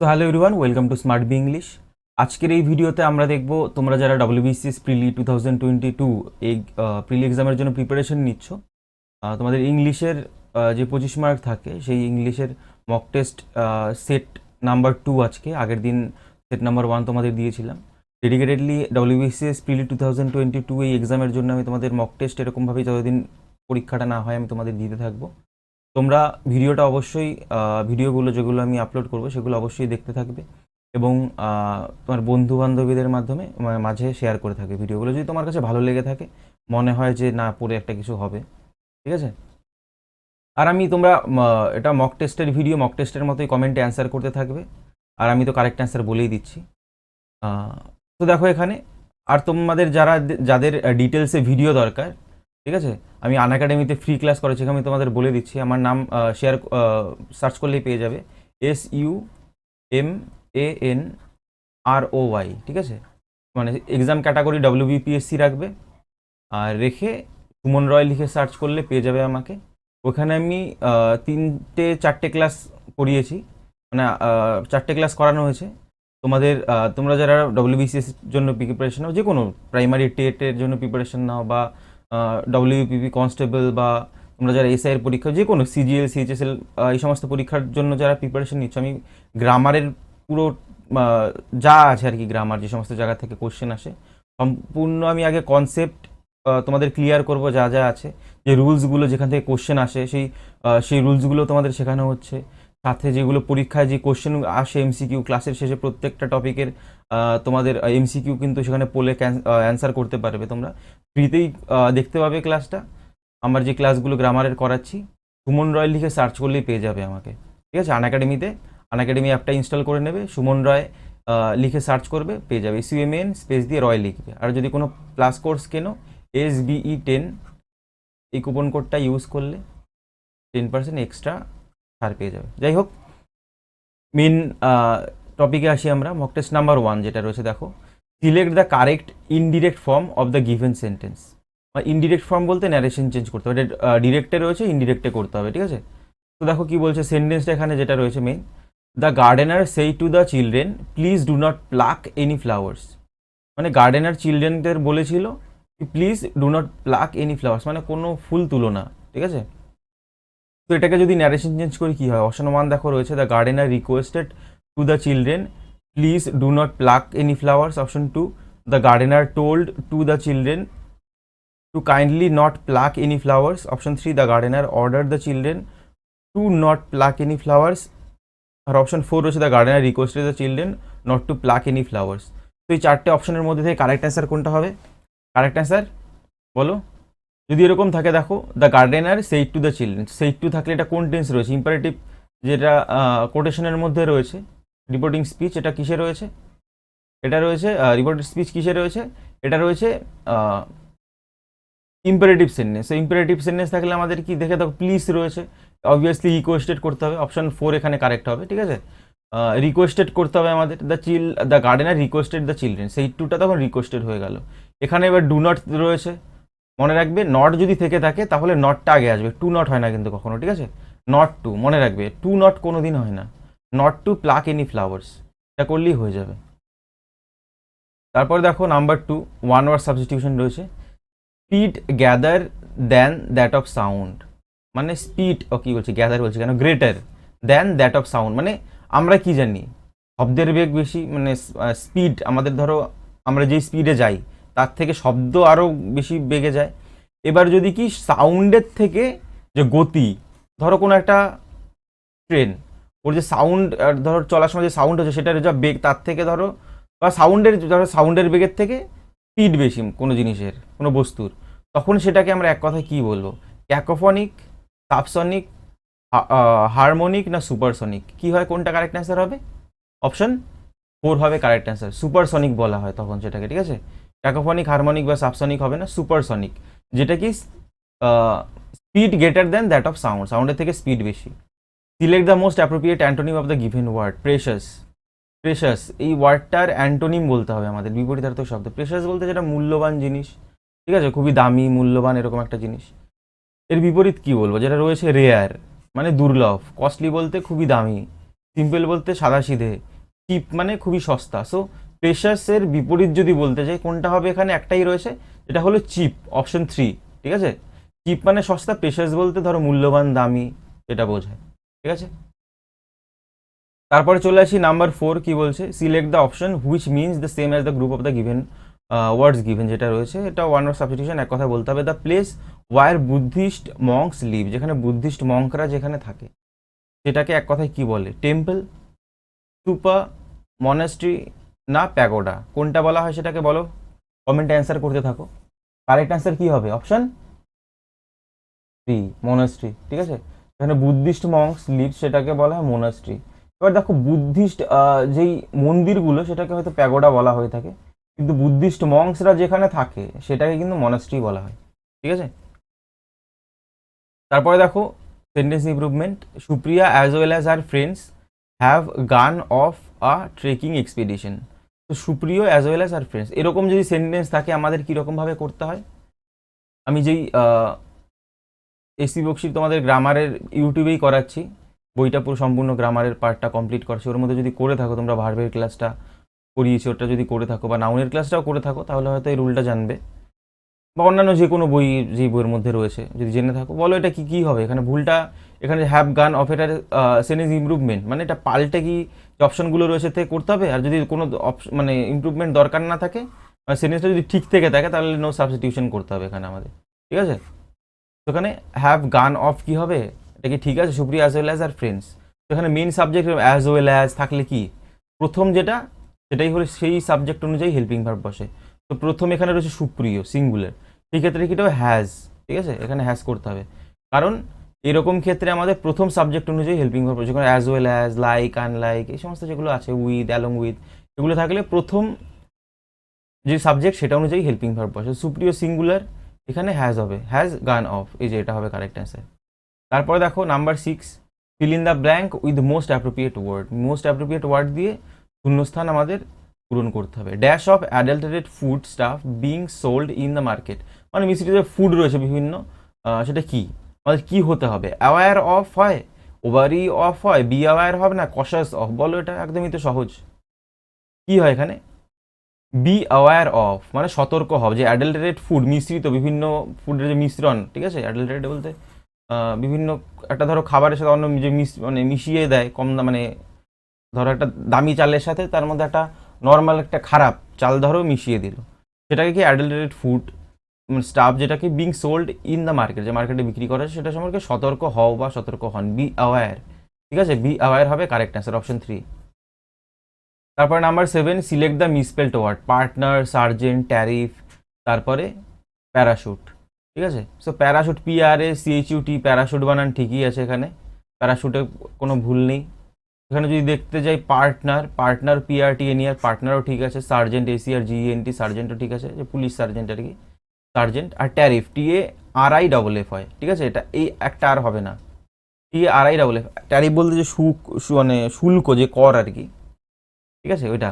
তো hello everyone, welcome to Smart B English. আজকের এই ভিডিওতে আমরা দেখব তোমরা যারা WBCS প্রিলি 2022 এই প্রিলি এক্সামের জন্য প্রিপারেশন নিচ্ছ, তোমাদের ইংলিশের যে 25 মার্ক থাকে সেই ইংলিশের মক টেস্ট সেট নাম্বার 2 আজকে। আগের দিন সেট নাম্বার 1 তোমাদের দিয়েছিলাম। ডেডিকেটেডলি WBCS প্রিলি 2022 এই এক্সামের জন্য আমি তোমাদের মক টেস্ট এরকমভাবেই যতদিন পরীক্ষাটা না হয় আমি তোমাদের দিতে থাকবো। তোমরা ভিডিওটা অবশ্যই ভিডিওগুলো যেগুলো আমি আপলোড করব সেগুলো অবশ্যই দেখতে থাকবে এবং তোমার বন্ধু বান্ধবীদের মাধ্যমে মাঝে শেয়ার করে থাকবে ভিডিওগুলো। যদি তোমার কাছে ভালো লেগে থাকে, মনে হয় যে না পড়ে একটা কিছু হবে, ঠিক আছে। আর আমি তোমরা এটা মক টেস্টের ভিডিও, মক টেস্টের মতোই কমেন্টে অ্যান্সার করতে থাকবে, আর আমি তো কারেক্ট অ্যান্সার বলেই দিচ্ছি। তো দেখো এখানে, আর তোমাদের যাদের ডিটেলসে ভিডিও দরকার, ঠিক আছে, আমি আনএকাডেমিতে ফ্রি ক্লাস করেছি, আমি তোমাদের বলে দিচ্ছি। আমার নাম সার্চ করলেই পেয়ে যাবে, SUMANROY, ঠিক আছে। মানে এক্সাম ক্যাটাগরি WBPSC রাখবে, আর রেখে সুমন রয় লিখে সার্চ করলে পেয়ে যাবে আমাকে। ওখানে আমি 3-4টে ক্লাস করিয়েছি, মানে 4টে ক্লাস করানো হয়েছে তোমাদের। তোমরা যারা WBCS জন্য প্রিপারেশন নাও, যে কোনো প্রাইমারি টেটের জন্য প্রিপারেশন নাও, বা WPP কনস্টেবল, বা তোমরা যারা এসআইয়ের পরীক্ষা, যে কোনো CGL CHSL এই সমস্ত পরীক্ষার জন্য যারা প্রিপারেশন নিচ্ছ, আমি গ্রামারের পুরো যা আছে আর কি, গ্রামার যে সমস্ত জায়গা থেকে কোশ্চেন আসে সম্পূর্ণ আমি আগে কনসেপ্ট তোমাদের ক্লিয়ার করব, যা যা আছে, যে রুলসগুলো যেখান থেকে কোশ্চেন আসে সেই রুলসগুলো তোমাদের শেখানো হচ্ছে। সাথে যেগুলো পরীক্ষায় যে কোশ্চেন আসে MCQ, ক্লাসের শেষে প্রত্যেকটা টপিকের তোমাদের MCQ কিন্তু সেখানে পোলে অ্যান্সার করতে পারবে তোমরা। ফ্রিতেই দেখতে পাবে ক্লাসটা। আমার যে ক্লাসগুলো গ্রামারের করাচ্ছি, সুমন রয় লিখে সার্চ করলেই পেয়ে যাবে আমাকে, ঠিক আছে। আনএকাডেমি অ্যাপটা ইনস্টল করে নেবে, সুমন রয় লিখে সার্চ করবে, পেয়ে যাবে। SUMN স্পেস দিয়ে রয় লিখবে। আর যদি কোনো প্লাস কোর্স কেনো, SBE10 এই কুপন কোডটা ইউজ করলে 10% এক্সট্রা ছাড় পেয়ে যাবে। যাই হোক, মেন টপিকে আসি আমরা। মক টেস্ট নাম্বার 1 যেটা রয়েছে, দেখো, select the correct indirect form of the given sentence. Indirect form বলতে ন্যারেশন চেঞ্জ করতে হবে, এটা ডিরেক্টে রয়েছে, ইনডিরেক্টে করতে হবে, ঠিক আছে। তো দেখো কি বলছে সেন্টেন্সটা এখানে যেটা রয়েছে main, the gardener said to the children please do not pluck any flowers. মানে গার্ডেনার চিলড্রেনদের বলেছিল please do not pluck any flowers, মানে কোনো ফুল তুলো না, ঠিক আছে। তো এটাকে যদি ন্যারেশন চেঞ্জ করি কী হয়, অপশন 1 দেখো রয়েছে, the gardener requested to the children please do not pluck any flowers. Option 2, the gardener told to the children to kindly not pluck any flowers. Option 3, the gardener order the children to not pluck any flowers. আর option 4 রয়েছে, the gardener requested the children not to pluck any flowers. তো এই 4টে অপশনের মধ্যে থেকে correct answer কোনটা হবে? Correct answer বলো। যদি এরকম থাকে, দেখো, the gardener said to the children, said to থাকলে এটা কোন টেন্স রয়েছে? ইম্পারেটিভ, যেটা কোটেশনের মধ্যে রয়েছে। রিপোর্টিং স্পিচ এটা কিসে রয়েছে? এটা রয়েছে রিপোর্টিং স্পিচ কিসে রয়েছে? এটা রয়েছে ইম্পারেটিভ সেন্টেন্স। ইম্পারেটিভ সেন্টেন্স থাকলে আমাদের কি দেখে, দেখো, প্লিজ রয়েছে, অবভিয়াসলি রিকোয়েস্টেড করতে হবে। অপশন 4 এখানে কারেক্ট হবে, ঠিক আছে। রিকোয়েস্টেড করতে হবে আমাদের, the gardener requested the children, সেই টুটা তখন রিকোয়েস্টেড হয়ে গেল। এখানে এবার ডু নট রয়েছে, মনে রাখবে নট যদি থেকে থাকে তাহলে নটটা আগে আসবে, টু নট হয় না কিন্তু কখনো, ঠিক আছে। নট টু, মনে রাখবে টু নট কোনো দিন হয় না। Not to pluck any flowers, এটা করলেই হয়ে যাবে। তারপর দেখো নাম্বার 2, ওয়ান ওয়ার্ড সাবস্টিটিউশন রয়েছে। Speed gather than that of sound, মানে স্পিড, কি বলছি, গ্যাদার বলছি কেন, greater than that of sound. মানে আমরা কি জানি, শব্দের বেগ বেশি, মানে স্পিড, আমাদের ধরো আমরা যেই স্পিডে যাই তার থেকে শব্দ আরও বেশি বেগে যায়। এবার যদি কি সাউন্ডের থেকে যে গতি, ধরো কোনো একটা ট্রেন, ওর যে সাউন্ড, ধরো চলার সময় যে সাউন্ড হচ্ছে সেটার যা বেগ, তার থেকে ধরো, বা সাউন্ডের বেগের থেকে স্পিড বেশি কোনো জিনিসের, কোনো বস্তুর, তখন সেটাকে আমরা এক কথায় কী বলবো? ক্যাকোফনিক, সাবসনিক, হারমোনিক, না সুপারসনিক? কী হয়, কোনটা কারেক্ট অ্যান্সার হবে? অপশন 4 হবে কারেক্ট অ্যান্সার, সুপারসনিক বলা হয় তখন সেটাকে, ঠিক আছে। ক্যাকোফনিক, হারমোনিক বা সাবসনিক হবে না, সুপারসনিক, যেটা কি speed greater than that of sound, সাউন্ডের থেকে স্পিড বেশি। Select the most appropriate antonym of the given word. Precious, precious এই ওয়ার্ডটার অ্যান্টোনিম বলতে হবে আমাদের, বিপরীতার্থক শব্দ। প্রেশাস বলতে যেটা মূল্যবান জিনিস, ঠিক আছে, খুবই দামি, মূল্যবান, এরকম একটা জিনিস। এর বিপরীত কি বলবো? যেটা রয়েছে রেয়ার, মানে দুর্লভ। কস্টলি বলতে খুবই দামি, সিম্পল বলতে সাদাসিধে, চিপ মানে খুবই সস্তা। সো প্রেশাসের বিপরীত যদি বলতে চাই কোনটা হবে, এখানে একটাই রয়েছে, এটা হলো চিপ, অপশন 3। ঠিক আছে, চিপ মানে সস্তা, প্রেশাস বলতে ধরো মূল্যবান, দামি, এটা বোঝায়। ঠিক আছে, তারপরে চলে আসি নাম্বার 4, কি বলছে, select the option which means the same as the group of the given words given, যেটা রয়েছে এটা ওয়ান ওয়ার্ড সাবস্টিটিউশন, এক কথা বলতে হবে। The place where Buddhist monks live, যেখানে বুদ্ধিস্ট মঙ্করা যেখানে থাকে সেটাকে এক কথায় কি বলে, টেম্পল, স্তূপা, মনাস্ট্রি না প্যাগোডা, কোনটা বলা হয় সেটাকে বলো, কমেন্টে অ্যান্সার করতে থাকো। কারেক্ট অ্যান্সার কি হবে, অপশন 3, মনাস্ট্রি। ঠিক আছে, এখানে বুদ্ধিস্ট মঙ্কস লিভ সেটাকে বলা হয় মোনাস্ট্রি। এবার দেখো বুদ্ধিস্ট যেই মন্দিরগুলো সেটাকে হয়তো প্যাগোডা বলা হয়ে থাকে, কিন্তু বুদ্ধিস্ট মঙ্কসরা যেখানে থাকে সেটাকে কিন্তু মনাস্ট্রি বলা হয়। ঠিক আছে, তারপরে দেখো sentence improvement, Supriya as well as our friends have gone of a trekking expedition. তো Supriya as well as our friends, এরকম যদি সেন্টেন্স থাকে আমাদের কীরকমভাবে করতে হয়, আমি যেই এসি বক্সির তোমাদের গ্রামারের ইউটিউবেই করাচ্ছি, বইটা পুরো সম্পূর্ণ গ্রামারের পার্টটা কমপ্লিট করছি, ওর মধ্যে যদি করে থাকো তোমরা, ভার্বের ক্লাসটা করিয়েছি ওটা যদি করে থাকো, বা নাউনের ক্লাসটাও করে থাকো, তাহলে হয়তো এই রুলটা জানবে, বা অন্যান্য যে কোনো বই যেই বইয়ের মধ্যে রয়েছে যদি জেনে থাকো, বলো এটা কি কী হবে এখানে ভুলটা। এখানে হ্যাভ গান অফ এটার সেন্টেন্স ইমপ্রুভমেন্ট মানে এটা পাল্টে কি যে অপশনগুলো রয়েছে থেকে করতে হবে, আর যদি কোনো মানে ইমপ্রুভমেন্ট দরকার না থাকে, সেন্টেন্সটা যদি ঠিক থেকে থাকে, তাহলে নো সাবস্টিটিউশন করতে হবে এখানে আমাদের। ঠিক আছে, তো এখানে হ্যাভ গান অফ কি হবে, এটা কি ঠিক আছে, Supriya as well as our friends. তো এখানে main subject as well as থাকলে কি, প্রথম যেটা সেটাই হলো সেই সাবজেক্ট অনুযায়ী হেল্পিং ভার্ব বসে। তো প্রথম এখানে রয়েছে সুপ্রিয় সিঙ্গুলার, সেই ক্ষেত্রে কিটা হ্যাজ। ঠিক আছে, এখানে হ্যাজ করতে হবে, কারণ এরকম ক্ষেত্রে আমাদের প্রথম সাবজেক্ট অনুযায়ী হেল্পিং ভার্ব বসে, যেখানে as well as, like, unlike, এই সমস্ত যেগুলো আছে, উইথ, অ্যালং উইথ, এগুলো থাকলে প্রথম যে সাবজেক্ট সেটা অনুযায়ী হেল্পিং ভার্ব বসে। সুপ্রিয় সিঙ্গুলার, এখানে হ্যাজ হবে, হ্যাজ গান অফ, এই যে এটা হবে কারেক্ট অ্যান্সার। তারপরে দেখো number 6, fill in the blank with most appropriate word, most appropriate word দিয়ে শূন্যস্থান আমাদের পূরণ করতে হবে। Dash of adulterated foodstuff being sold in the market, মানে মিশ্রিত যে ফুড রয়েছে বিভিন্ন, সেটা কি, আমাদের কি হতে হবে, অ্যাওয়্যার অফ হয়, ওভারি অফ হয়, বি অ্যাওয়্যার হবে না কশাস অফ, বলো এটা একদমই তো সহজ। কি হয় এখানে, বি অ্যাওয়্যার অফ মানে সতর্ক হও, যে অ্যাডাল্টারেড ফুড মিশ্রিত বিভিন্ন ফুডের যে মিশ্রণ, ঠিক আছে, অ্যাডাল্টারেড বলতে বিভিন্ন একটা ধরো খাবারের সাথে অন্য যে মানে মিশিয়ে দেয় কম মানে ধরো একটা দামি চালের সাথে তার মধ্যে একটা নর্মাল একটা খারাপ চাল ধরো মিশিয়ে দিল, সেটাকে কি অ্যাডাল্টারেড ফুড স্টাফ, যেটাকে being sold in the market, যে মার্কেটে বিক্রি করে সেটা সম্পর্কে সতর্ক হও বা সতর্ক হন, বি অ্যাওয়্যার। ঠিক আছে, বি অ্যাওয়্যার হবে কারেক্ট অ্যান্সার, অপশন 3। তারপরে number 7, select the misspelled word, partner, sergeant, tariff, তারপরে প্যারাশুট। ঠিক আছে, সো প্যারাশুট, PRACHUT, প্যারাশুট বানান ঠিকই আছে এখানে, প্যারাশুটে কোনো ভুল নেই। এখানে যদি দেখতে যাই পার্টনার, পার্টনার PRTNER, পার্টনারও ঠিক আছে, সার্জেন্ট SERGENT, সার্জেন্টও ঠিক আছে, যে পুলিশ সার্জেন্ট আর কি, সার্জেন্ট। আর ট্যারিফ TARIFF হয়, ঠিক আছে, এটা এই একটা আর হবে না, TARIFF। ট্যারিফ বলতে যে মানে শুল্ক, যে কর আর কি, ঠিক আছে, ওইটা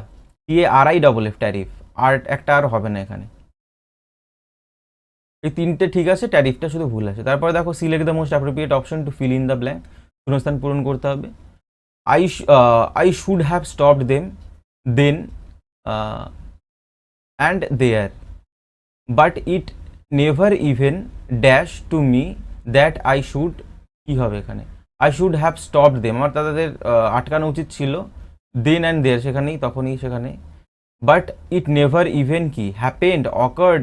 TARIFF ট্যারিফ, আর একটা আর হবে না এখানে। এই তিনটে ঠিক আছে, ট্যারিফটা শুধু ভুল আছে। তারপরে দেখো select the most appropriate option to fill in the blank, শূন্যস্থান পূরণ করতে হবে। I should have stopped them then and there, but it never even dash to me that I should, কি হবে এখানে, I should have stopped them, আমার তাদের আটকানো উচিত ছিল, then and there সেখানেই, তখনই সেখানে, বাট ইট নেভার ইভেন কি হ্যাপেন্ড, অকার্ড,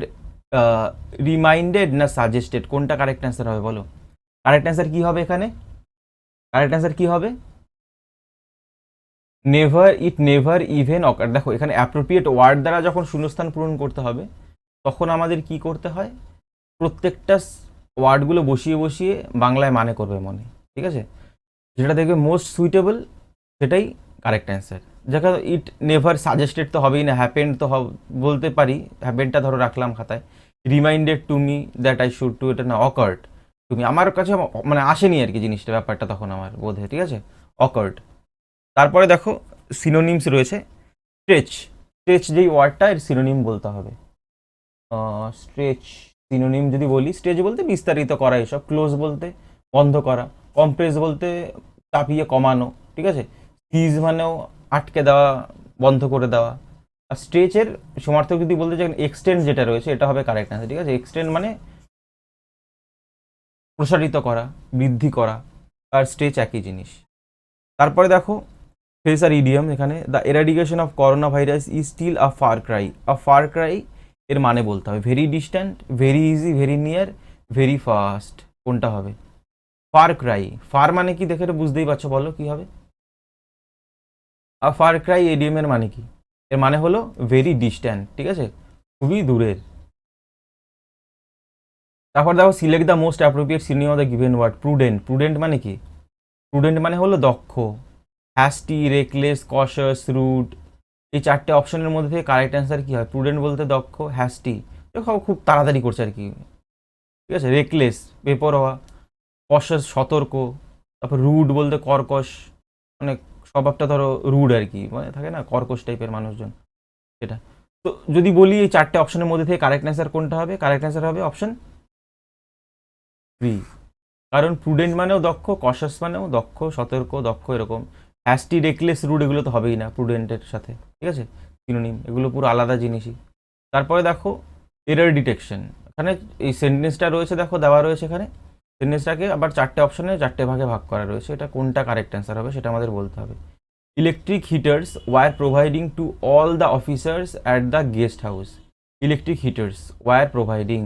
রিমাইন্ডেড না সাজেস্টেড, কোনটা কারেক্ট অ্যান্সার হবে বলো, কারেক্ট অ্যান্সার কি হবে এখানে, কারেক্ট অ্যান্সার কি হবে, নেভার, ইট নেভার ইভেন অকার। দেখো এখানে অ্যাপ্রোপ্রিয়েট ওয়ার্ড দ্বারা যখন শূন্যস্থান পূরণ করতে হবে তখন আমাদের কি করতে হয়, প্রত্যেকটা ওয়ার্ডগুলো বসিয়ে বসিয়ে বাংলায় মানে করবে মনে, ঠিক আছে, যেটা দেখবে মোস্ট সুইটেবল সেটাই কারেক্ট অ্যান্সার। যেখানে ইট নেভার, সাজেস্টেড তো হবেই না, হ্যাপেন্ড তো বলতে পারি, হ্যাপেনটা ধরো রাখলাম খাতায়, reminded to me that I should to, এটা না, অকার্ড, তুমি আমার কাছে মানে আসেনি আর কি জিনিসটা, ব্যাপারটা তখন আমার বোধে, ঠিক আছে, অকার্ড। তারপরে দেখো সিনোনিমস রয়েছে, স্ট্রেচ, স্ট্রেচ যেই ওয়ার্ডটা এর সিনোনিম বলতে হবে, স্ট্রেচ সিনোনিম যদি বলি, স্ট্রেচ বলতে বিস্তারিত করা, এসব, ক্লোজ বলতে বন্ধ করা, কম্প্রেস বলতে চাপিয়ে কমানো, ঠিক আছে, সিজ মানেও আটকে দেওয়া, বন্ধ করে দেওয়া। আর স্ট্রেচের সমার্থক যদি বলতে চাই এক্সটেন্ড যেটা রয়েছে এটা হবে কারেক্ট অ্যান্সার, ঠিক আছে। এক্সটেন্ড মানে প্রসারিত করা, বৃদ্ধি করা, আর স্ট্রেচ একই জিনিস। তারপরে দেখো ফ্রেজ আর ইডিয়াম, এখানে the eradication of corona virus is still a far cry. A far cry এর মানে বলতে হবে very distant, very easy, very near, very fast. কোনটা হবে? Far Cry. ফার মানে কি দেখে বুঝতেই পারছো, বলো কি হবে? আর ফার ক্রাই এডিএম এর মানে কি? এর মানে হলো ভেরি ডিস্ট্যান্ট, ঠিক আছে, খুবই দূরের। তারপর দেখো select the most appropriate synonym of the given word. Prudent. Prudent মানে কি? প্রুডেন্ট মানে হলো দক্ষ। হ্যাস্টি, রেকলেস, কশাস, রুড, এই চারটে অপশনের মধ্যে থেকে কারেক্ট অ্যান্সার কি হয়? প্রুডেন্ট বলতে দক্ষ, হ্যাস্টি দেখো খুব তাড়াতাড়ি করছে আর কি, ঠিক আছে, রেকলেস বেপরোয়া, কশাস সতর্ক, তারপর রুড বলতে কর্কশ, মানে স্বভাবটা ধরো রুড আর কি, মানে থাকে না কর্কশ টাইপের মানুষজন, সেটা। তো যদি বলি এই চারটে অপশনের মধ্যে থেকে কারেক্ট অ্যান্সার কোনটা হবে? কারেক্ট অ্যান্সার হবে অপশন 3। কারণ প্রুডেন্ট মানেও দক্ষ, কশাস মানেও দক্ষ, সতর্ক, দক্ষ, এরকম। হ্যাস্টি, রেকলেস, রুড এগুলো তো হবেই না প্রুডেন্টের সাথে, ঠিক আছে, সিনোনিম, এগুলো পুরো আলাদা জিনিসই। তারপরে দেখো এরর ডিটেকশন। এখানে এই সেন্টেন্সটা রয়েছে, দেখো দেওয়া রয়েছে এখানে, সেন্টেন্সটাকে আবার চারটে অপশনে চারটে ভাগে ভাগ করা রয়েছে, এটা কোনটা কারেক্ট অ্যান্সার হবে সেটা আমাদের বলতে হবে। Electric heaters were providing to all the officers at the guest house. Electric heaters were providing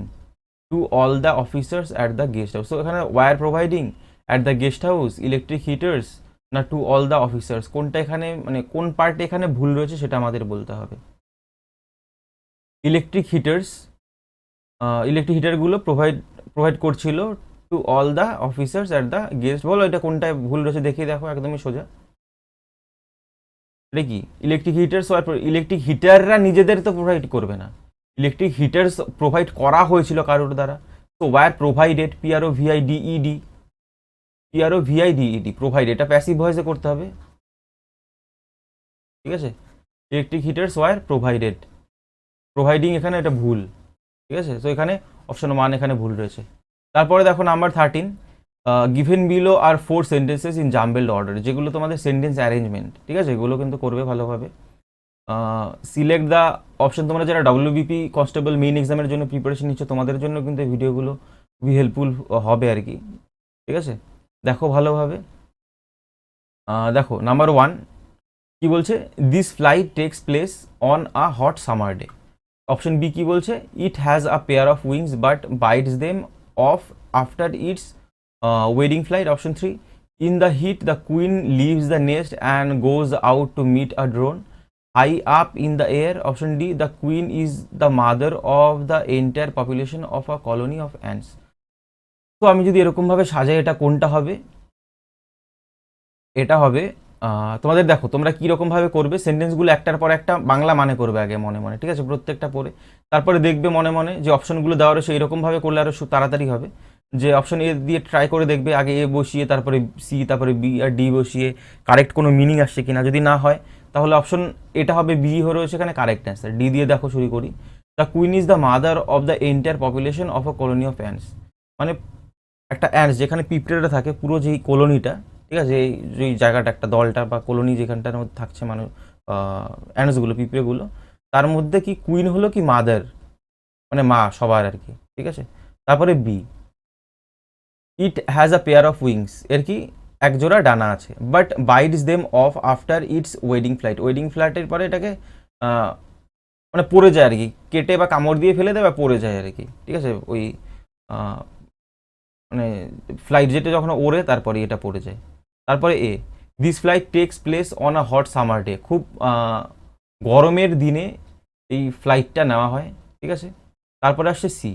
to all the officers at the guest house. তো এখানে were providing at the guest house, electric heaters, না to all the officers, কোনটা এখানে মানে কোন পার্টে এখানে ভুল রয়েছে সেটা আমাদের বলতে হবে। ইলেকট্রিক হিটার্স, ইলেকট্রিক হিটারগুলো প্রোভাইড করছিল two all the officers at the guest. বলো এটা কোনটায় ভুল রয়েছে দেখিয়ে দেখো, একদমই সোজা। এটা কি? ইলেকট্রিক হিটার্স, ইলেকট্রিক হিটাররা নিজেদের তো প্রোভাইড করবে না, ইলেকট্রিক হিটার্স প্রোভাইড করা হয়েছিল কারোর দ্বারা। তো were provided, P R O V I D E D, P R O V I D E D, provide, এটা প্যাসিভ ভয়েসে করতে হবে, ঠিক আছে। Electric heaters were provided, providing এখানে এটা ভুল, ঠিক আছে। তো এখানে অপশন 1 এখানে ভুল রয়েছে। তারপরে দেখো number 13, given below are 4 sentences in jumbled order, যেগুলো তোমাদের সেন্টেন্স অ্যারেঞ্জমেন্ট, ঠিক আছে, এগুলো কিন্তু করবে ভালোভাবে। সিলেক্ট দ্য অপশন, তোমরা যারা ডব্লিউবিপি কনস্টেবল মেইন এক্সামের জন্য প্রিপারেশন নিচ্ছ তোমাদের জন্য কিন্তু এই ভিডিওগুলো খুবই হেল্পফুল হবে আর কি, ঠিক আছে, দেখো ভালোভাবে। দেখো নাম্বার 1 কি বলছে? This flight takes place on a hot summer day. Option B কি বলছে? It has a pair of wings but bites them off after its wedding flight. Option 3, in the heat the queen leaves the nest and goes out to meet a drone high up in the air. Option D, the queen is the mother of the entire population of a colony of ants. তো আমি যদি এরকমভাবে সাজাই, এটা কোনটা হবে? এটা হবে তোমাদের, দেখো তোমরা কীরকমভাবে করবে, সেন্টেন্সগুলো একটার পর একটা বাংলা মানে করবে আগে মনে মনে, ঠিক আছে, প্রত্যেকটা পড়ে তারপরে দেখবে মনে মনে যে অপশনগুলো দেওয়া রয়েছে এইরকমভাবে করলে আরও তাড়াতাড়ি হবে। যে অপশন এ দিয়ে ট্রাই করে দেখবে, আগে এ বসিয়ে তারপরে সি, তারপরে বি আর ডি বসিয়ে কারেক্ট কোনো মিনিং আসছে কিনা, যদি না হয় তাহলে অপশন এটা হবে বি হয়ে রয়েছে এখানে কারেক্ট অ্যান্সার। ডি দিয়ে দেখো শুরু করি। The queen is the mother of the entire population of a colony of ants, মানে একটা অ্যান্টস যেখানে পিঁপড়েরা থাকে, পুরো যেই কলোনিটা, ঠিক আছে, এই যেই জায়গাটা একটা দলটা বা কলোনি যেখানটার মধ্যে থাকছে মানুষ, অ্যান্টসগুলো, পিঁপড়েগুলো, তার মধ্যে কি কুইন হলো কি মাদার, মানে মা সবার আর কি, ঠিক আছে। তারপরে B, it has a pair of wings, এর কি একজোড়া ডানা আছে, but bites them off after its wedding flight, wedding ফ্লাইটের পরে এটাকে মানে পড়ে যায় আর কি, কেটে বা কামড় দিয়ে ফেলে দেয় বা পড়ে যায় আর কি, ঠিক আছে, ওই মানে ফ্লাইট যেটা যখন ওড়ে তারপরে এটা পড়ে যায়। তারপরে এ, this flight takes place on a hot summer day, খুব গরমের দিনে এই ফ্লাইটটা নেওয়া হয়, ঠিক আছে। তারপরে আসছে সি,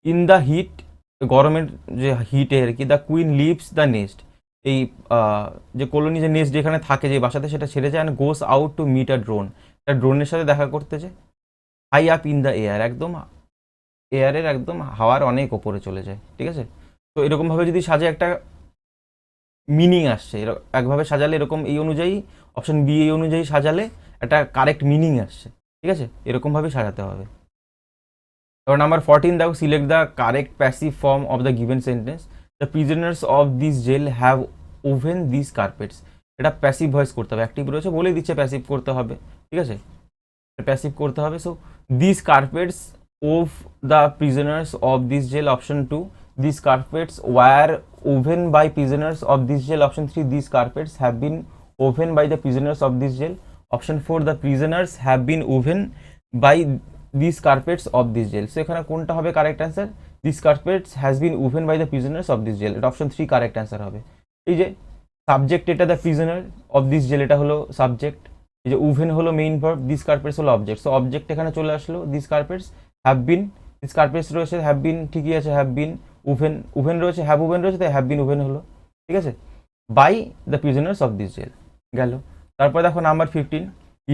ইন দ্য হিট, গরমের যে হিটে আর কি, the queen leaves the nest, এই যে কলোনি যে নেস্ট যেখানে থাকে যে বাসাতে সেটা ছেড়ে যায়, and goes out to meet a drone, একটা ড্রোনের সাথে দেখা করতে যায়, high up in the air, একদম এয়ারের একদম হাওয়ার অনেক ওপরে চলে যায়, ঠিক আছে। তো এরকমভাবে যদি সাজে একটা মিনিং আসছে, একভাবে সাজালে এরকম এই অনুযায়ী, অপশন বি এই অনুযায়ী সাজালে একটা কারেক্ট মিনিং আসছে, ঠিক আছে, এরকমভাবেই সাজাতে হবে। এবার নাম্বার 14 দেখো, select the correct passive form of the given sentence. The prisoners of this jail have woven this carpets. এটা প্যাসিভ ভয়েস করতে হবে, অ্যাক্টিভ রয়েছে বলে দিচ্ছে প্যাসিভ করতে হবে, ঠিক আছে, প্যাসিভ করতে হবে। So this carpets of the prisoners of this jail, option 2 this carpets were woven by prisoners of this jail, option 3 this carpets have been woven by the prisoners of this jail, option 4 the prisoners have been woven by this carpets of this jail. So এখানে কোনটা হবে correct answer? This carpets has been woven by the prisoners of this jail, এটা option 3 correct answer হবে। এই যে subject এটা the prisoner of this jail, এটা হলো সাবজেক্ট, এই যে উভেন হলো মেইন ভার্ব, দিস কার্পেটস হলো অবজেক্ট। সো অবজেক্ট এখানে চলে আসলো, this carpets have been, this carpets রয়েছে, হ্যাভ বিন ঠিকই আছে, হ্যাভ বিন উভেন, উভেন রয়েছে, হ্যাভ উভেন রয়েছে, তাই হ্যাভ বিন উভেন হলো, ঠিক আছে, by the prisoners of this jail গেল। তারপর দেখো number 15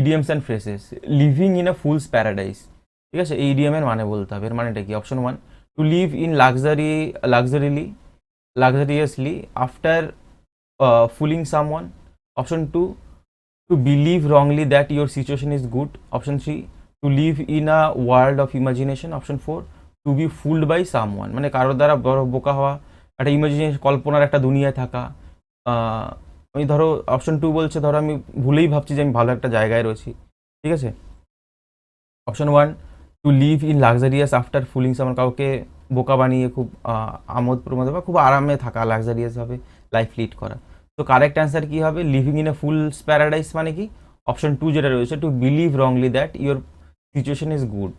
idioms and phrases, living in a fool's paradise, ঠিক আছে, এই ইডিয়ামের মানে বলতে হবে, এর মানেটা কি? Option 1 to live in luxuriously after fooling someone, option 2 to believe wrongly that your situation is good, option 3 to live in a world of imagination, option 4 to be fooled by someone, মানে কারোর দ্বারা বড় বোকা হওয়া, একটা imagination কল্পনার একটা দুনিয়ায় থাকা। আমি ধরো অপশন 2 বলছে, ধরো আমি ভুলেই ভাবছি যে আমি ভালো একটা জায়গায় রয়েছি, ঠিক আছে, option 1 to live in luxurious after fooling someone, কাউকে বোকা বানিয়ে খুব আমোদ প্রমোদ বা খুব আরামে থাকা, লাক্সারিয়াসভাবে লাইফ লিড করা। তো কারেক্ট অ্যান্সার কী হবে? Living in a fools paradise মানে কি? অপশন 2 যেটা রয়েছে, to believe wrongly that your situation is good,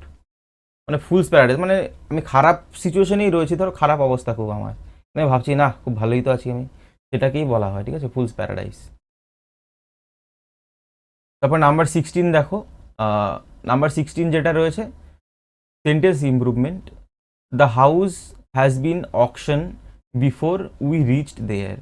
মানে ফুলস প্যারাডাইস মানে আমি খারাপ সিচুয়েশনেই রয়েছি, ধরো খারাপ অবস্থা খুব আমার, আমি ভাবছি না খুব ভালোই তো আছি আমি, সেটাকেই বলা হয়, ঠিক আছে, ফুলস প্যারাডাইস। তারপর নাম্বার 16 দেখো, নাম্বার 16 যেটা রয়েছে sentence improvement, the house has been auction before we reached there,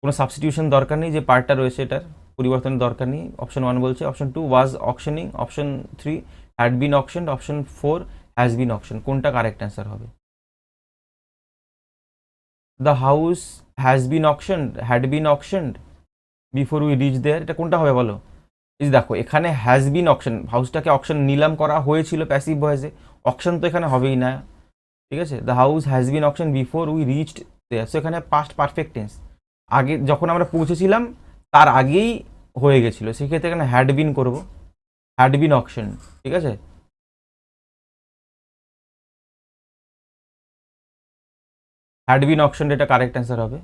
কোনো সাবস্টিটিউশন দরকার নেই, যে পার্টটা রয়েছে এটার পরিবর্তনের দরকার নেই। অপশন 1 বলছে, option 2 was auctioning, option 3 had been auction, option 4 has been auction, কোনটা কারেক্ট অ্যান্সার হবে? The house has been auctioned, had been auctioned before we reach there, এটা কোনটা হবে বলো? এই দেখো এখানে হ্যাজ বিন অকশন, হাউসটাকে অকশন নিলাম করা হয়েছিল প্যাসিভ ভয়েসে, অকশন তো এখানে হবেই না, ঠিক আছে, the house has been auction before we reached there, so এখানে পাস্ট পারফেক্ট টেন্স, আগে যখন আমরা পৌঁছেছিলাম তার আগেই হয়ে গেছিলো, সেক্ষেত্রে এখানে হ্যাড বিন করবো, হ্যাড বিন অকশন, ঠিক আছে, হ্যাড বিন অকশন এটা কারেক্ট অ্যান্সার হবে।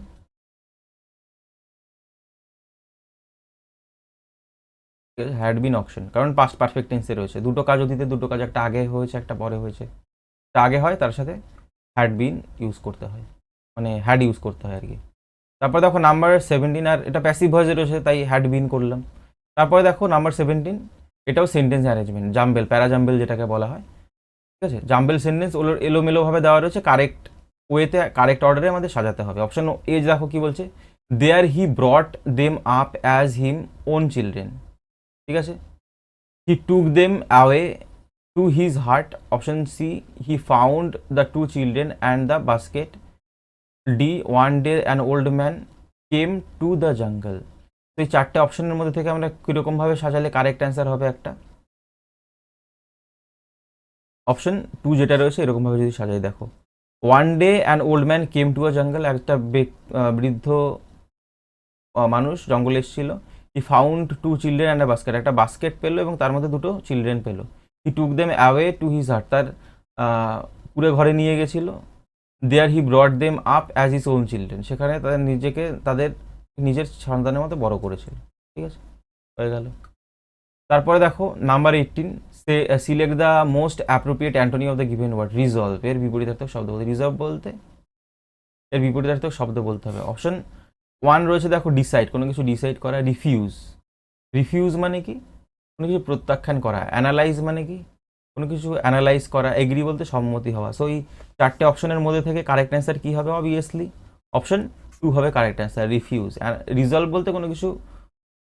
হ্যাড বিন অকশন, কারণ পাস্ট পারফেক্ট টেন্সে রয়েছে, দুটো কাজ অতীতে, দুটো কাজ, একটা আগে হয়েছে একটা পরে হয়েছে, একটা আগে হয় তার সাথে হ্যাড বিন ইউজ করতে হয়, মানে হ্যাড ইউজ করতে হয় আর কি। তারপর দেখো নাম্বার 17, আর এটা প্যাসিভ ভয়েসে রয়েছে তাই হ্যাড বিন করলাম। তারপরে দেখো নাম্বার 17, এটাও সেন্টেন্স অ্যারেঞ্জমেন্ট, জাম্বেল, প্যারাজাম্বেল যেটাকে বলা হয়, ঠিক আছে, জাম্বেল সেন্টেন্স এলোমেলোভাবে দেওয়া রয়েছে, কারেক্ট ওয়েতে কারেক্ট অর্ডারে আমাদের সাজাতে হবে। অপশন এ দেখো কি বলছে, there he brought them up as him own children, ঠিক আছে, he took them away to his heart, option C he found the two children and the basket, D one day an old man came to the jungle. তো এই চারটে অপশনের মধ্যে থেকে আমরা কীরকমভাবে সাজালে কারেক্ট অ্যান্সার হবে একটা? অপশন 2 যেটা রয়েছে এরকমভাবে যদি সাজাই, দেখো one day an old man came to a jungle, একটা বৃদ্ধ মানুষ জঙ্গলে এসেছিল, he found two children and a basket, একটা বাস্কেট পেলো এবং তার মধ্যে দুটো চিলড্রেন পেলো, he took them away to his heart, তার পুরে ঘরে নিয়ে গেছিলো, there he brought them up as his own children, সেখানে তাদের নিজেকে তাদের নিজের সন্তানের মতো বড় করেছিল, ঠিক আছে, হয়ে গেল। তারপরে দেখো number 18, select the most appropriate antonym of the given word, resolve, এর বিপরীতার্থক শব্দ বলতে, রিজলভ বলতে এর বিপরীতার্থক শব্দ বলতে হবে। অপশন 1 রয়েছে দেখো ডিসাইড, কোনো কিছু ডিসাইড করা, রিফিউজ, রিফিউজ মানে কি? কোনো কিছু প্রত্যাখ্যান করা, অ্যানালাইজ মানে কি? কোনো কিছু অ্যানালাইজ করা, এগ্রি বলতে সম্মতি হওয়া। সো এই চারটে অপশনের মধ্যে থেকে কারেক্ট অ্যান্সার কী হবে? অবভিয়াসলি অপশন 2 হবে কারেক্ট অ্যান্সার, রিফিউজ। রিজলভ বলতে কোনো কিছু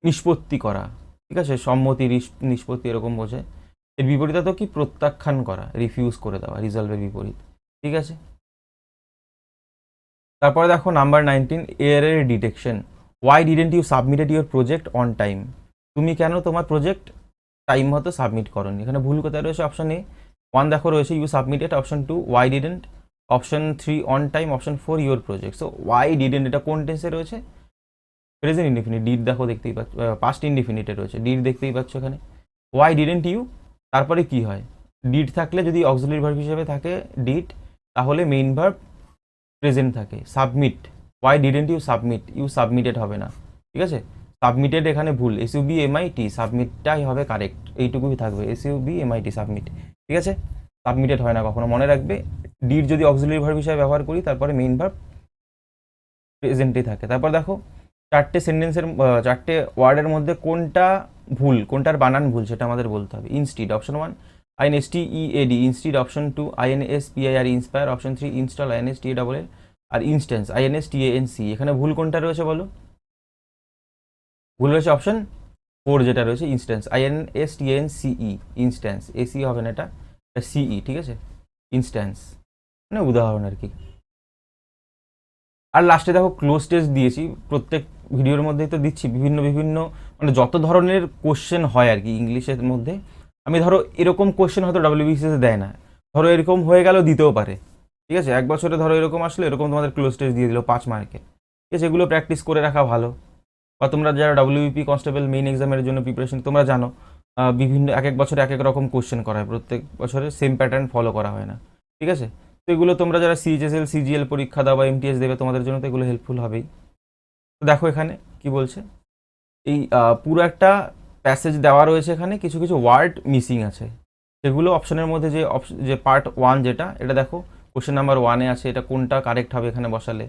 নিষ্পত্তি করা, ঠিক আছে, সম্মতি নিষ্পত্তি এরকম বোঝে। এর বিপরীতে তো কি? প্রত্যাখ্যান করা, রিফিউজ করে দেওয়া, রিজলভের বিপরীত, ঠিক আছে। তারপরে দেখো নাম্বার 19, এয়ারের detection, why didn't you submitted your project on time, তুমি কেন তোমার প্রজেক্ট টাইম মতো সাবমিট করোনি? এখানে ভুল কোথায় রয়েছে? অপশন এ 1 দেখো রয়েছে you submitted, option 2 why didn't, option 3 on time, option 4 your project. So why didn't এটা কোন টেন্সে রয়েছে? প্রেজেন্ট ইনডিফিনিট, ডিড দেখো দেখতেই পাচ্ছ, পাস্ট ইনডিফিনিটে রয়েছে, ডিড দেখতেই পাচ্ছ এখানে। ওয়াই ডিডেন্ট ইউ, তারপরে কি হয়, ডিড থাকলে যদি অক্সিলারি ভার্ব হিসেবে থাকে ডিড, তাহলে মেইন ভার্ব প্রেজেন্ট থাকে। Submit, why didn't you submit, you submitted হবে না, ঠিক আছে। সাবমিটেড এখানে ভুল, SUBMIT, সাবমিটটাই হবে কারেক্ট, এইটুকুই থাকবে, SUBMIT সাবমিট, ঠিক আছে। সাবমিটেড হয় না কখনো, মনে রাখবে। ডিড যদি অক্সিলারি ভার্ব হিসেবে ব্যবহার করি, তারপরে মেইন ভার্ব প্রেজেন্টই থাকে। তারপর দেখো চারটে সেন্টেন্সের, চারটে ওয়ার্ডের মধ্যে কোনটা ভুল, কোনটার বানান ভুল সেটা আমাদের বলতে হবে। Instead, option 1 INSTEAD, instead, option 2 INSPIRE, inspire, option 3 install, INSTALL, আর ইনস্ট্যান্স, INSTANC, এখানে ভুল কোনটা রয়েছে বলো? ভুল রয়েছে অপশন 4 যেটা রয়েছে ইনস্ট্যান্স, INSTANCE, ইনস্ট্যান্স, AC হবে না, এটা CE, ঠিক আছে। ইনস্ট্যান্স মানে উদাহরণ আর কি। আর লাস্টে দেখো ক্লোজ টেস্ট দিয়েছি, প্রত্যেক ভিডিওর মধ্যেই তো দিচ্ছি বিভিন্ন বিভিন্ন, মানে যত ধরনের কোশ্চেন হয় আর কি ইংলিশের মধ্যে। আমি ধরো এরকম কোশ্চেন হয়তো WBCS দেয় না, ধরো এরকম হয়ে গেল দিতেও পারে, ঠিক আছে। এক বছরে ধরো এরকম আসলে এরকম তোমাদের ক্লোজ টেস্ট দিয়ে দিল 5 মার্কে, ঠিক আছে। এগুলো প্র্যাকটিস করে রাখা ভালো। বা তোমরা যারা WBP কনস্টেবল মেইন এক্সামের জন্য প্রিপারেশন, তোমরা জানো বিভিন্ন এক এক বছরে এক এক রকম কোশ্চেন করা হয়, প্রত্যেক বছরে সেম প্যাটার্ন ফলো করা হয় না, ঠিক আছে। তো এগুলো তোমরা যারা CHSL CGL পরীক্ষা দাও বা MTS দেবে, তোমাদের জন্য তো এগুলো হেল্পফুল হবেই। তো দেখো এখানে কি বলছে, এই পুরো একটা প্যাসেজ দেওয়া রয়েছে, এখানে কিছু কিছু ওয়ার্ড মিসিং আছে, সেগুলো অপশনের মধ্যে যে পার্ট 1 যেটা, এটা দেখো কোশ্চেন নাম্বার 1-এ আছে, এটা কোনটা কারেক্ট হবে এখানে বসালে।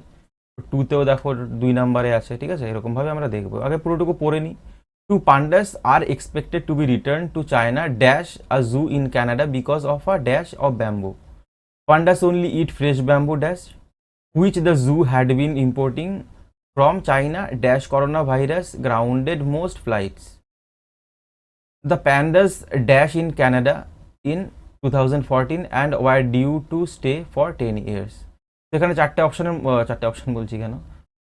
2তেও দেখো 2 নাম্বারে আছে, ঠিক আছে। এরকমভাবে আমরা দেখবো, আগে পুরোটুকু পড়ে নিই। 2 pandas are expected to be returned to China dash a zoo in Canada because of a dash of bamboo. Pandas only eat fresh bamboo dash which the zoo had been importing from China dash coronavirus grounded most flights. The pandas dash in Canada in 2014 and were due to stay for 10 years. এখানে চারটে option বলছি কেন,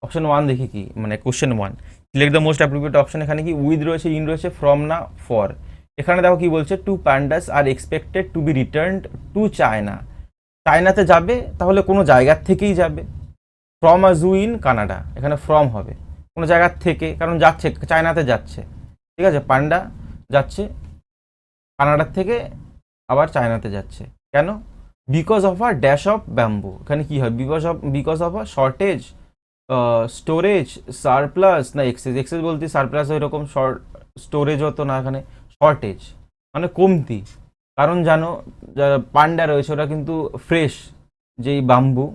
option 1 দেখি কি, মানে question 1, select the most appropriate option, এখানে কি with রয়েছে, ইন রয়েছে, ফ্রম না ফর। এখানে দেখো কি বলছে, 2 pandas আর expected to be returned to China, চায়নাতে যাবে তাহলে কোনো জায়গার থেকেই যাবে। From a zoo in Canada, এখানে ফ্রম হবে কোনো জায়গার থেকে, কারণ যাচ্ছে চায়নাতে যাচ্ছে, ঠিক আছে। পান্ডা যাচ্ছে কানাডার থেকে আবার চায়নাতে যাচ্ছে, কেন? Because of a dash of bamboo, এখানে কি হয়, because of a shortage, storage, surplus না এক্সেস, এক্সেস বলতে সারপ্লাস এরকম, স্টোরেজ হতো না, এখানে শর্টেজ মানে কমতি। কারণ জানো যারা পান্ডা রয়েছে ওরা কিন্তু ফ্রেশ যেই বাম্বু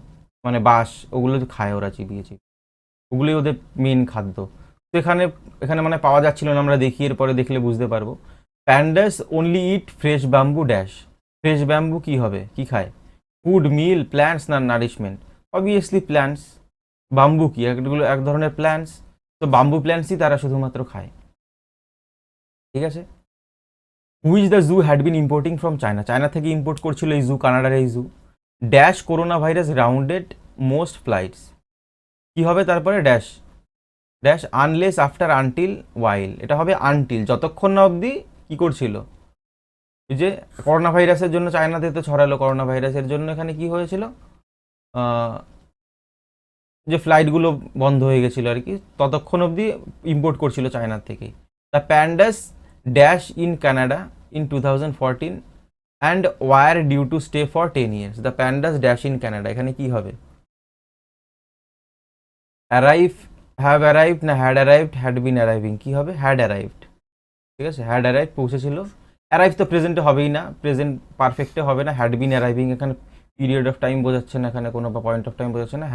মানে বাঁশ, ওগুলো খায় ওরা চিবিয়ে চিবিয়ে, ওগুলোই ওদের মেন খাদ্য। তো এখানে এখানে মানে পাওয়া যাচ্ছিল না, আমরা দেখি এরপরে দেখলে বুঝতে পারবো। Pandas only eat fresh bamboo dash, fresh bamboo কি হবে, কি খায়, ফুড, মিল, প্ল্যান্টস না নারিশমেন্ট, অবভিয়াসলি প্ল্যান্টস। বাম্বু কি, এগুলো এক ধরনের প্ল্যান্টস, তো বাম্বু প্ল্যান্টসই তারা শুধুমাত্র খায়, ঠিক আছে। Which the zoo had been importing from China, China থেকে ইম্পোর্ট করছিল এই জু, কানাডার এই zoo. Dash corona virus rounded most flights, কি হবে তারপরে dash, dash unless after until while, এটা হবে আনটিল, যতক্ষণ না অবধি কী করছিল, এই যে করোনা ভাইরাসের জন্য চায়নাতে তো ছড়ালো, করোনা ভাইরাসের জন্য এখানে কি হয়েছিল, যে ফ্লাইটগুলো বন্ধ হয়ে গেছিলো আর কি, ততক্ষণ অবধি ইম্পোর্ট করছিল চায়নার থেকেই। The pandas dash in Canada in 2014 and were due to stay for 10 years. The pandas dash in Canada, এখানে কি হবে, অ্যারাইভ, হ্যাভ অ্যারাইভড না had arrived, had been arriving, কি হবে, হ্যাড অ্যারাইভড, ঠিক আছে। হ্যাড অ্যারাইভ পৌঁছেছিল, অ্যারাইভ তো প্রেজেন্টে হবেই না, প্রেজেন্ট পারফেক্টে হবে না, হ্যাড বিন অ্যারাইভিং এখানে পিরিয়ড অফ টাইম বোঝাচ্ছে না, এখানে কোনো পয়েন্ট অফ টাইম বোঝাচ্ছে না,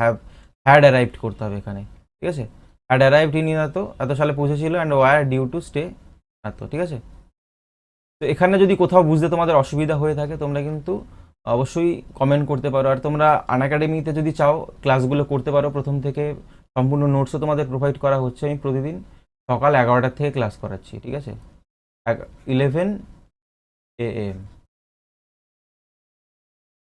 হ্যাড অ্যারাইভড করতে হবে এখানে, ঠিক আছে। হ্যাড অ্যারাইভড ইন এত সালে পৌঁছেছিল and were due to stay এত, ঠিক আছে। তো এখানে যদি কোথাও বুঝতে তোমাদের অসুবিধা হয়ে থাকে তোমরা কিন্তু অবশ্যই কমেন্ট করতে পারো। আর তোমরা আনএকাডেমিতে যদি চাও ক্লাসগুলো করতে পারো প্রথম থেকে, সম্পূর্ণ নোটসও তোমাদের প্রোভাইড করা হচ্ছে, আমি প্রতিদিন সকাল 11টার থেকে ক্লাস করাচ্ছি, ঠিক আছে, 11 AM।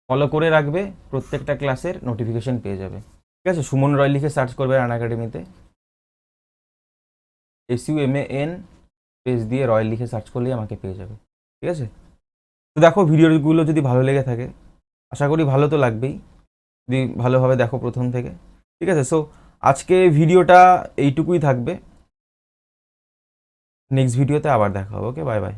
ফলো করে রাখবে, প্রত্যেকটা ক্লাসের নোটিফিকেশন পেয়ে যাবে, ঠিক আছে। সুমন রয় লিখে সার্চ করবে আনএকাডেমিতে, SUMAN পেজ দিয়ে রয় লিখে সার্চ করলেই আমাকে পেয়ে যাবে, ঠিক আছে। তো দেখো ভিডিওগুলো যদি ভালো লেগে থাকে, আশা করি ভালো তো লাগবেই যদি ভালোভাবে দেখো প্রথম থেকে, ঠিক আছে। সো আজকে ভিডিওটা এইটুকুই থাকবে। নেক্সট ভিডিওতে আবার দেখা হবে। ওকে, বাই বাই।